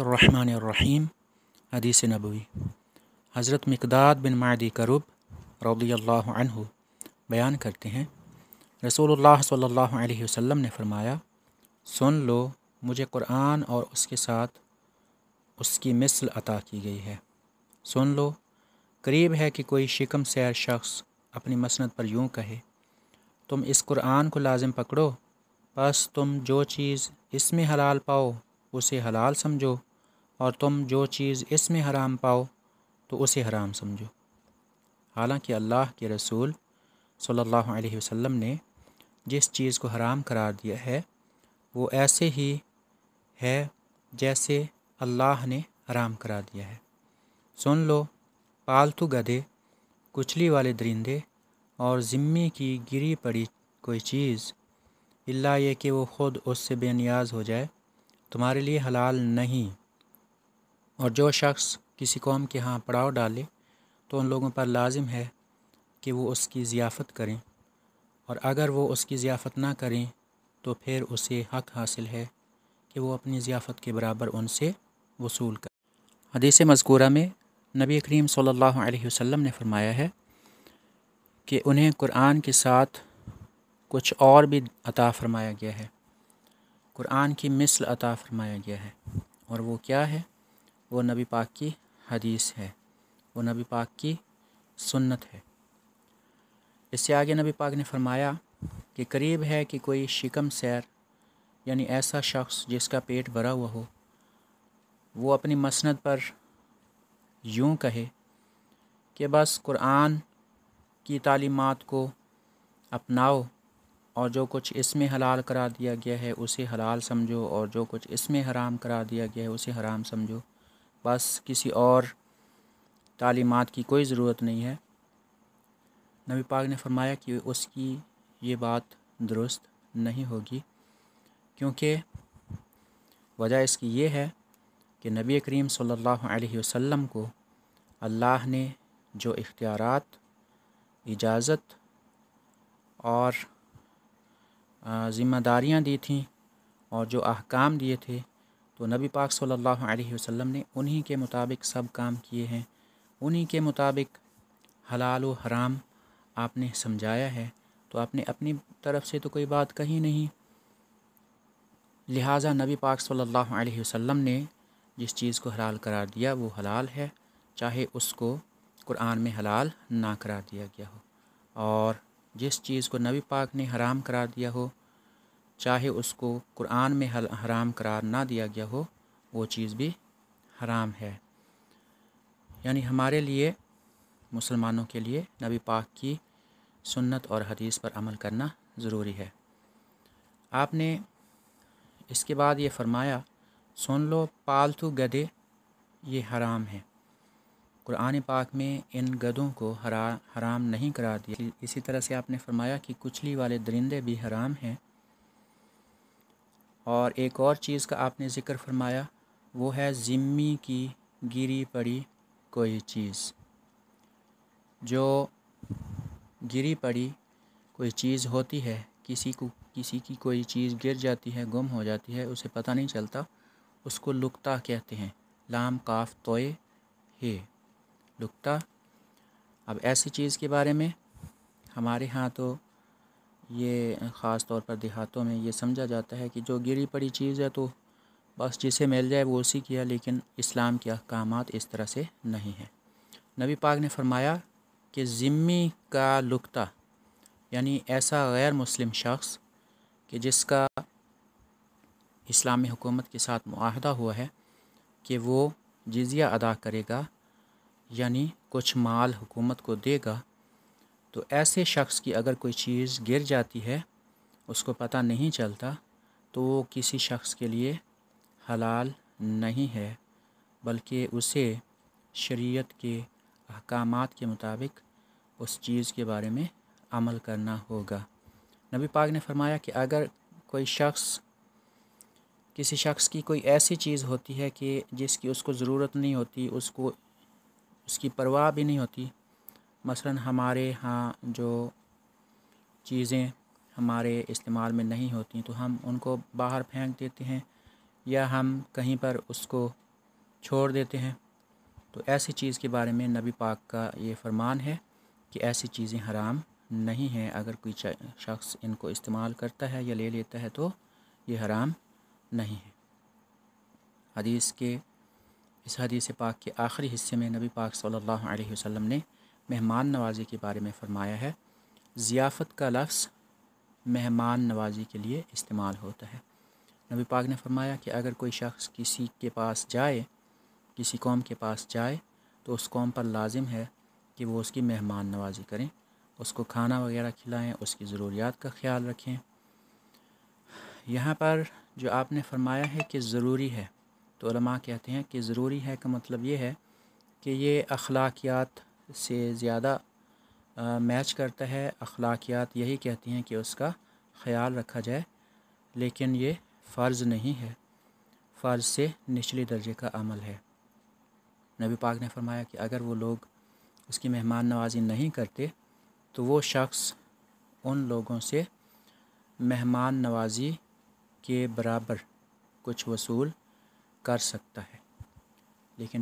बिस्मिल्लाहिर्रहमानिर्रहीम। हदीस नबवी। हज़रत मिक़दाद बिन मादी करुब रज़ियल्लाहु अन्हु बयान करते हैं, रसूलुल्लाह सल्लल्लाहु अलैहि वसल्लम ने फ़रमाया, सुन लो, मुझे क़ुरआन और उसके साथ उसकी मिसल अता की गई है। सुन लो, करीब है कि कोई शिकम सैर शख्स अपनी मसनद पर यूँ कहे, तुम इस क़ुरआन को लाजिम पकड़ो, बस तुम जो चीज़ इसमें हलाल पाओ उसे हलाल समझो, और तुम जो चीज़ इसमें हराम पाओ तो उसे हराम समझो। हालांकि अल्लाह के रसूल सल्लल्लाहु अलैहि वसल्लम ने जिस चीज़ को हराम करार दिया है वो ऐसे ही है जैसे अल्लाह ने हराम करार दिया है। सुन लो, पालतू गधे, कुचली वाले दरिंदे और ज़िम्मी की गिरी पड़ी कोई चीज़, इल्ला ये कि वो ख़ुद उससे बेनियाज हो जाए, तुम्हारे लिए हलाल नहीं। और जो शख्स किसी कौम के यहाँ पड़ाव डाले तो उन लोगों पर लाजिम है कि वो उसकी ज़ियाफ़त करें, और अगर वो उसकी ज़ियाफ़त ना करें तो फिर उसे हक़ हासिल है कि वो अपनी ज़ियाफ़त के बराबर उनसे वसूल करे। हदीस मज़कूरा में नबी करीम सल्लल्लाहु अलैहि वसल्लम ने फ़रमाया है कि उन्हें क़ुरआन के साथ कुछ और भी अता फ़रमाया गया है, क़ुरआन की मिसल अता फ़रमाया गया है। और वो क्या है? वो नबी पाक की हदीस है, वो नबी पाक की सुन्नत है। इससे आगे नबी पाक ने फ़रमाया कि करीब है कि कोई शिकम सैर यानी ऐसा शख्स जिसका पेट भरा हुआ हो, वो अपनी मसनद पर यूँ कहे कि बस क़ुरआन की तालीमात को अपनाओ और जो कुछ इसमें हलाल करार दिया गया है उसे हलाल समझो, और जो कुछ इसमें हराम करार दिया गया है उसे हराम समझो, बस किसी और तालीमात की कोई ज़रूरत नहीं है। नबी पाक ने फरमाया कि उसकी ये बात दुरुस्त नहीं होगी, क्योंकि वजह इसकी ये है कि नबी करीम सल्लल्लाहु अलैहि वसल्लम को अल्लाह ने जो इख्तियारात, इजाज़त और ज़िम्मेदारियाँ दी थीं और जो अहकाम दिए थे, तो नबी पाक सल्लल्लाहु अलैहि वसल्लम ने उन्हीं के मुताबिक सब काम किए हैं, उन्हीं के मुताबिक हलाल व हराम आपने समझाया है। तो आपने अपनी तरफ से तो कोई बात कही नहीं, लिहाजा नबी पाक सल्लल्लाहु अलैहि वसल्लम ने जिस चीज़ को हलाल करार दिया वो हलाल है, चाहे उसको क़ुरआन में हलाल ना करार दिया गया हो, और जिस चीज़ को नबी पाक ने हराम करार दिया हो, चाहे उसको क़ुरआन में हराम करार ना दिया गया हो, वो चीज़ भी हराम है। यानी हमारे लिए, मुसलमानों के लिए नबी पाक की सुन्नत और हदीस पर अमल करना ज़रूरी है। आपने इसके बाद ये फ़रमाया, सुन लो, पालतू गधे ये हराम हैं। क़ुरआन पाक में इन गधों को हराम नहीं करार दिया। इसी तरह से आपने फ़रमाया कि कुचली वाले दरिंदे भी हराम हैं। और एक और चीज़ का आपने ज़िक्र फरमाया, वो है ज़िम्मी की गिरी पड़ी कोई चीज़। जो गिरी पड़ी कोई चीज़ होती है, किसी की कोई चीज़ गिर जाती है, गुम हो जाती है, उसे पता नहीं चलता, उसको लुक्ता कहते हैं। लाम काफ तोए हे, लुक्ता। अब ऐसी चीज़ के बारे में हमारे यहाँ तो ये ख़ास तौर पर देहातों में ये समझा जाता है कि जो गिरी पड़ी चीज़ है तो बस जिसे मिल जाए वो उसी की है, लेकिन इस्लाम के अहकामात इस तरह से नहीं है। नबी पाक ने फरमाया कि ज़िम्मी का लुक्ता यानी ऐसा गैर मुस्लिम शख्स कि जिसका इस्लामी हुकूमत के साथ मुआहदा हुआ है कि वो जिज़िया अदा करेगा, यानी कुछ माल हुकूमत को देगा, तो ऐसे शख्स की अगर कोई चीज़ गिर जाती है, उसको पता नहीं चलता, तो वो किसी शख्स के लिए हलाल नहीं है, बल्कि उसे शरीयत के अहकामात के मुताबिक उस चीज़ के बारे में अमल करना होगा। नबी पाक ने फरमाया कि अगर कोई शख्स, किसी शख्स की कोई ऐसी चीज़ होती है कि जिसकी उसको ज़रूरत नहीं होती, उसको उसकी परवाह भी नहीं होती, मसलन हमारे यहाँ जो चीज़ें हमारे इस्तेमाल में नहीं होती तो हम उनको बाहर फेंक देते हैं, या हम कहीं पर उसको چھوڑ دیتے ہیں، تو ایسی چیز کے بارے میں نبی پاک کا یہ فرمان ہے کہ ایسی چیزیں حرام نہیں ہیں۔ اگر کوئی شخص ان کو استعمال کرتا ہے یا لے لیتا ہے تو یہ حرام نہیں ہے۔ اس حدیث پاک کے آخری حصے میں نبی پاک صلی اللہ علیہ وسلم نے مہمان نوازی کے بارے میں فرمایا ہے۔ ضیافت کا لفظ مہمان نوازی کے لیے استعمال ہوتا ہے۔ نبی پاک نے فرمایا کہ اگر کوئی شخص کسی کے پاس جائے، کسی قوم کے پاس جائے، تو اس قوم پر لازم ہے کہ وہ اس کی مہمان نوازی کریں، اس کو کھانا وغیرہ کھلائیں، اس کی ضروریات کا خیال رکھیں۔ یہاں پر جو آپ نے فرمایا ہے کہ ضروری ہے، تو علماء کہتے ہیں کہ ضروری ہے کا مطلب یہ ہے کہ یہ اخلاقیات سے زیادہ میچ کرتا ہے۔ اخلاقیات یہی کہتی ہیں کہ اس کا خیال رکھا جائے، لیکن یہ فرض نہیں ہے، فرض سے نچلے درجے کا عمل ہے۔ نبی پاک نے فرمایا کہ اگر وہ لوگ اس کی مہمان نوازی نہیں کرتے تو وہ شخص ان لوگوں سے مہمان نوازی کے برابر کچھ وصول کر سکتا ہے، لیکن